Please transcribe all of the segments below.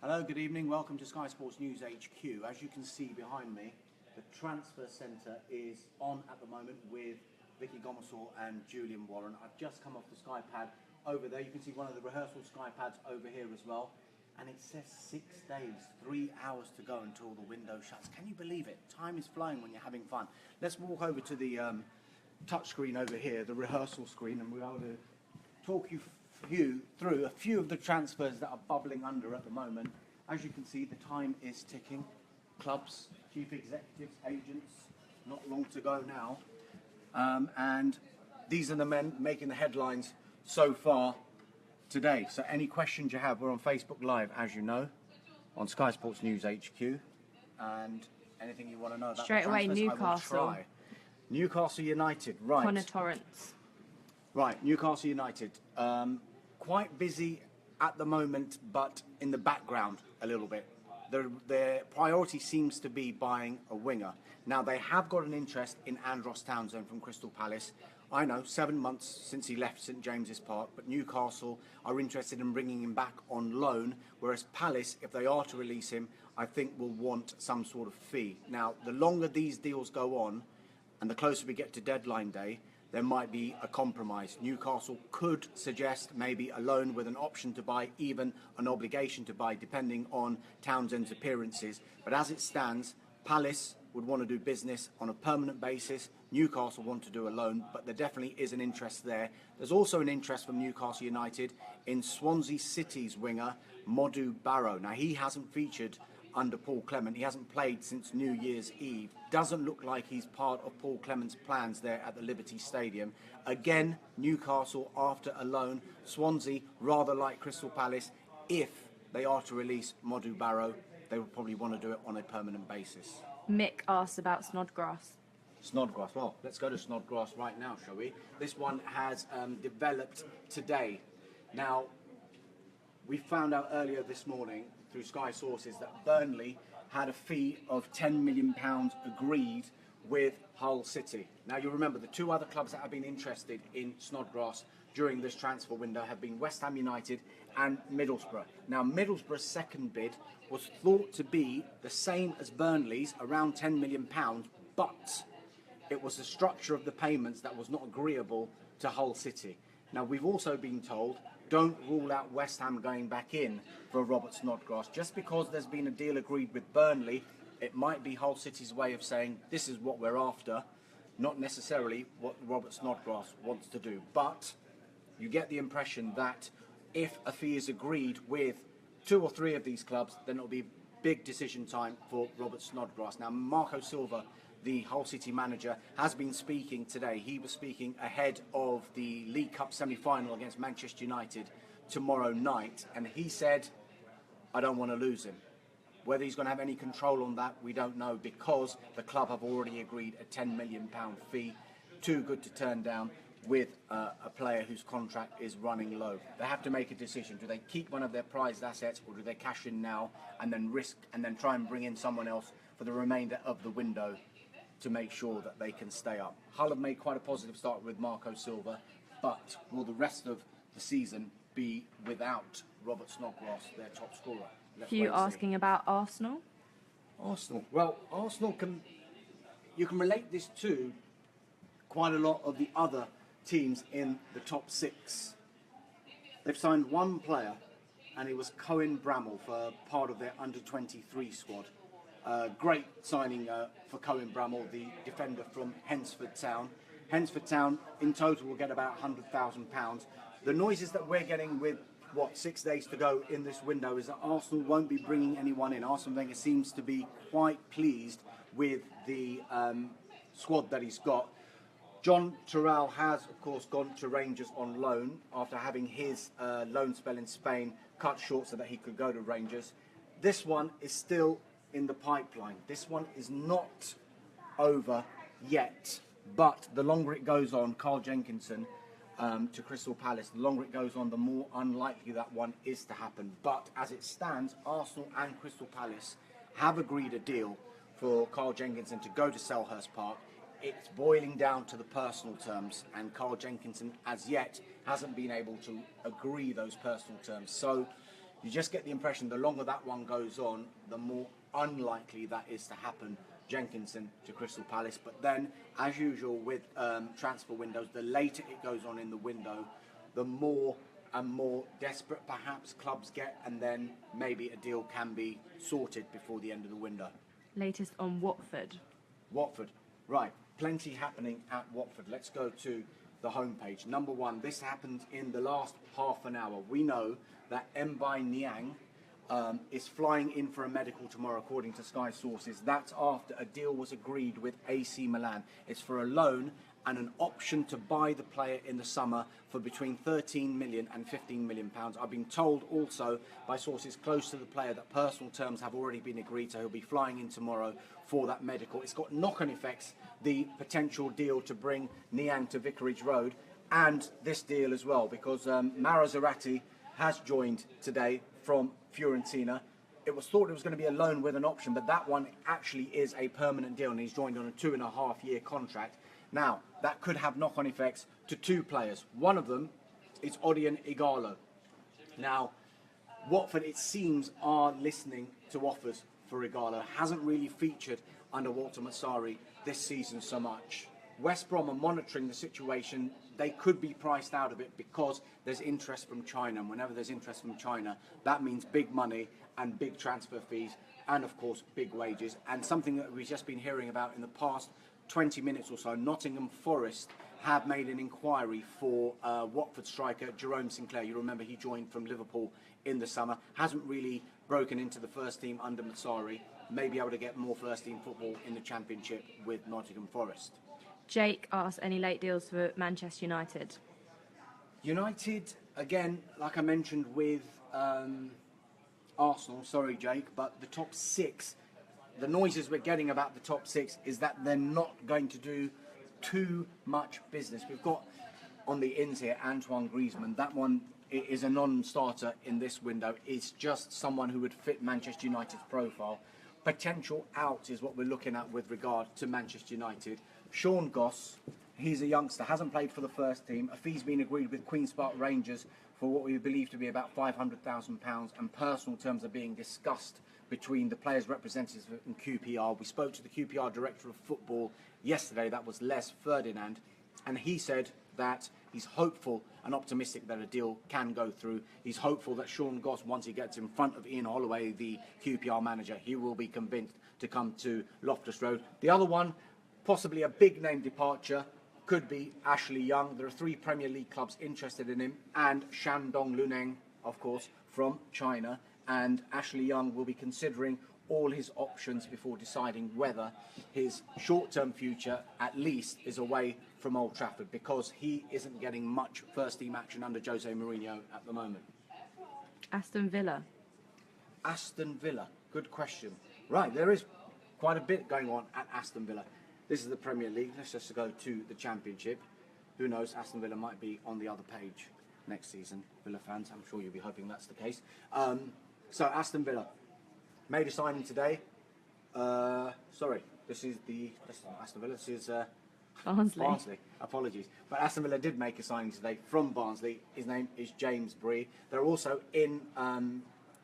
Hello, good evening. Welcome to Sky Sports News HQ. As you can see behind me, the transfer centre is on at the moment with Vicky Gomersall and Julian Warren. I've just come off the Sky Pad over there. You can see one of the rehearsal Sky Pads over here as well. And it says 6 days, 3 hours to go until the window shuts. Can you believe it? Time is flying when you're having fun. Let's walk over to the touch screen over here, the rehearsal screen, and we're able to talk you through a few of the transfers that are bubbling under at the moment. As you can see, the time is ticking. Clubs, chief executives, agents, not long to go now. And these are the men making the headlines so far today. So any questions you have, we're on Facebook Live, as you know, on Sky Sports News HQ. And anything you want to know about straight the away, transfers, Newcastle. I will try. Newcastle United, right. Connor Torrance. Right, Newcastle United. Quite busy at the moment, but in the background a little bit. Their priority seems to be buying a winger. Now, they have got an interest in Andros Townsend from Crystal Palace. I know, 7 months since he left St James's Park, but Newcastle are interested in bringing him back on loan, whereas Palace, if they are to release him, I think will want some sort of fee. Now, the longer these deals go on, and the closer we get to deadline day, there might be a compromise. Newcastle could suggest maybe a loan with an option to buy, even an obligation to buy, depending on Townsend's appearances. But as it stands, Palace would want to do business on a permanent basis. Newcastle want to do a loan, but there definitely is an interest there. There's also an interest from Newcastle United in Swansea City's winger, Modu Barrow. Now, he hasn't featured under Paul Clement. He hasn't played since New Year's Eve. Doesn't look like he's part of Paul Clement's plans there at the Liberty Stadium. Again, Newcastle after a loan. Swansea, rather like Crystal Palace, if they are to release Modu Barrow, they would probably want to do it on a permanent basis. Mick asked about Snodgrass. Snodgrass. Well, let's go to Snodgrass right now, shall we? This one has developed today. Now, we found out earlier this morning through Sky sources that Burnley had a fee of £10 million agreed with Hull City. Now, you remember the two other clubs that have been interested in Snodgrass during this transfer window have been West Ham United and Middlesbrough. Now, Middlesbrough's second bid was thought to be the same as Burnley's, around £10 million, but it was the structure of the payments that was not agreeable to Hull City. Now, we've also been told, don't rule out West Ham going back in for Robert Snodgrass. Just because there's been a deal agreed with Burnley, it might be Hull City's way of saying, this is what we're after, not necessarily what Robert Snodgrass wants to do. But you get the impression that if a fee is agreed with 2 or 3 of these clubs, then it'll be big decision time for Robert Snodgrass. Now, Marco Silva, the Hull City manager, has been speaking today. He was speaking ahead of the League Cup semi-final against Manchester United tomorrow night, and he said, I don't want to lose him. Whether he's going to have any control on that, we don't know, because the club have already agreed a £10 million fee, too good to turn down, with a player whose contract is running low. They have to make a decision. Do they keep one of their prized assets, or do they cash in now and then risk and then try and bring in someone else for the remainder of the window to make sure that they can stay up? Hull have made quite a positive start with Marco Silva, but will the rest of the season be without Robert Snodgrass, their top scorer? Let's You wait and see. asking about Arsenal? Arsenal. Well, Arsenal you can relate this to quite a lot of the other teams in the top 6. They've signed one player, and it was Cohen Bramall for part of their under-23 squad. Great signing for Cohen Bramall, the defender from Hensford Town. Hensford Town in total will get about £100,000. The noises that we're getting with 6 days to go in this window is that Arsenal won't be bringing anyone in. Arsene Wenger seems to be quite pleased with the squad that he's got. John Terrell has, of course, gone to Rangers on loan after having his loan spell in Spain cut short so that he could go to Rangers. This one is still in the pipeline. This one is not over yet, but the longer it goes on, Carl Jenkinson to Crystal Palace, the longer it goes on, the more unlikely that one is to happen. But as it stands, Arsenal and Crystal Palace have agreed a deal for Carl Jenkinson to go to Selhurst Park. It's boiling down to the personal terms, and Carl Jenkinson, as yet, hasn't been able to agree those personal terms. So You just get the impression the longer that one goes on, the more unlikely that is to happen. Jenkinson to Crystal Palace. But then, as usual with transfer windows, the later it goes on in the window, the more and more desperate perhaps clubs get, and then maybe a deal can be sorted before the end of the window. Latest on Watford. Watford, right, plenty happening at Watford. Let's go to the homepage. Number one, this happened in the last half an hour. We know that Mbai Niang is flying in for a medical tomorrow, according to Sky sources. That's after a deal was agreed with AC Milan. It's for a loan and an option to buy the player in the summer for between 13 million and 15 million pounds. I've been told also by sources close to the player that personal terms have already been agreed, so he'll be flying in tomorrow for that medical. It's got knock-on effects, the potential deal to bring Niang to Vicarage Road, and this deal as well, because Mara Zarate has joined today from Fiorentina. It was thought it was going to be a loan with an option, but that one actually is a permanent deal, and he's joined on a 2.5-year contract. Now, that could have knock-on effects to two players. One of them is Odion Igalo. Now, Watford, it seems, are listening to offers for Igalo. Hasn't really featured under Walter Massari this season so much. West Brom are monitoring the situation. They could be priced out of it because there's interest from China. And whenever there's interest from China, that means big money and big transfer fees and, of course, big wages. And something that we've just been hearing about in the past 20 minutes or so, Nottingham Forest have made an inquiry for Watford striker Jerome Sinclair. You remember he joined from Liverpool in the summer. Hasn't really broken into the first team under Massari. May be able to get more first team football in the Championship with Nottingham Forest. Jake asks any late deals for Manchester United. United, again, like I mentioned with Arsenal, sorry Jake, but the top six, the noises we're getting about the top six is that they're not going to do too much business. We've got on the ins here Antoine Griezmann. That one is a non-starter in this window. It's just someone who would fit Manchester United's profile. Potential out is what we're looking at with regard to Manchester United. Sean Goss, he's a youngster, hasn't played for the first team. A fee's been agreed with Queen's Park Rangers for what we believe to be about £500,000, and personal terms are being discussed between the players' representatives and QPR. We spoke to the QPR Director of Football yesterday, that was Les Ferdinand, and he said that he's hopeful and optimistic that a deal can go through. He's hopeful that Sean Goss, once he gets in front of Ian Holloway, the QPR manager, he will be convinced to come to Loftus Road. The other one, possibly a big name departure, could be Ashley Young. There are 3 Premier League clubs interested in him, and Shandong Luneng, of course, from China. And Ashley Young will be considering all his options before deciding whether his short-term future, at least, is away from Old Trafford, because he isn't getting much first-team action under Jose Mourinho at the moment. Aston Villa. Aston Villa, good question. Right, there is quite a bit going on at Aston Villa. This is the Premier League. Let's just go to the Championship. Who knows, Aston Villa might be on the other page next season. Villa fans, I'm sure you'll be hoping that's the case. So Aston Villa made a signing today. Sorry, this is not Aston Villa, this is Barnsley. Apologies. But Aston Villa did make a signing today from Barnsley. His name is James Bree. They're also in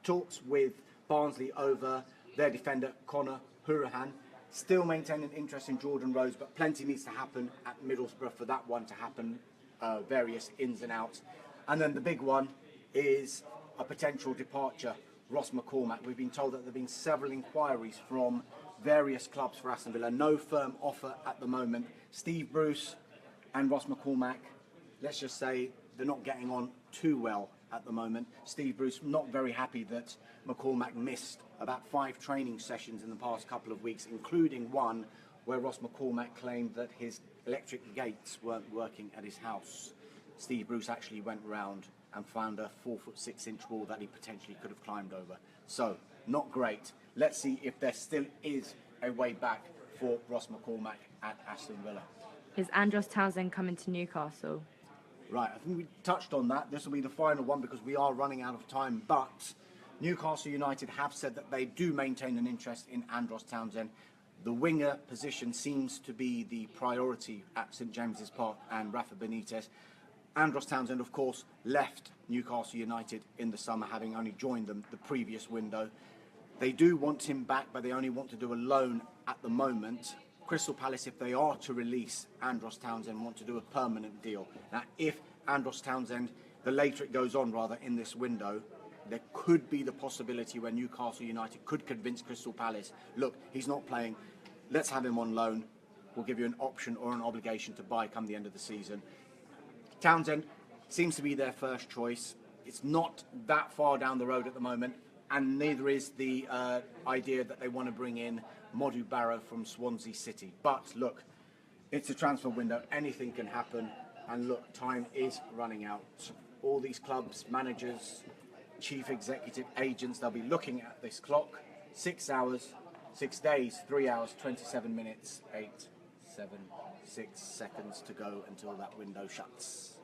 talks with Barnsley over their defender Conor Hourihane. Still maintaining interest in Jordan Rhodes, but plenty needs to happen at Middlesbrough for that one to happen. Various ins and outs. And then the big one is a potential departure, Ross McCormack. We've been told that there have been several inquiries from various clubs for Aston Villa. No firm offer at the moment. Steve Bruce and Ross McCormack, let's just say they're not getting on too well at the moment. Steve Bruce not very happy that McCormack missed about 5 training sessions in the past couple of weeks, including one where Ross McCormack claimed that his electric gates weren't working at his house. Steve Bruce actually went round and found a 4'6" wall that he potentially could have climbed over. So, not great. Let's see if there still is a way back for Ross McCormack at Aston Villa. Is Andros Townsend coming to Newcastle? Right, I think we touched on that. This will be the final one because we are running out of time. But Newcastle United have said that they do maintain an interest in Andros Townsend. The winger position seems to be the priority at St James's Park and Rafa Benitez. Andros Townsend, of course, left Newcastle United in the summer, having only joined them the previous window. They do want him back, but they only want to do a loan at the moment. Crystal Palace, if they are to release Andros Townsend, want to do a permanent deal. Now, if Andros Townsend, the later it goes on, rather, in this window, there could be the possibility where Newcastle United could convince Crystal Palace, look, he's not playing, let's have him on loan. We'll give you an option or an obligation to buy come the end of the season. Townsend seems to be their first choice. It's not that far down the road at the moment, and neither is the idea that they want to bring in Modu Barrow from Swansea City. But look, it's a transfer window, anything can happen, and look, time is running out. All these clubs, managers, chief executive agents, they'll be looking at this clock. 6 hours, 6 days, 3 hours, 27 minutes, 8, 7, 6 seconds to go until that window shuts.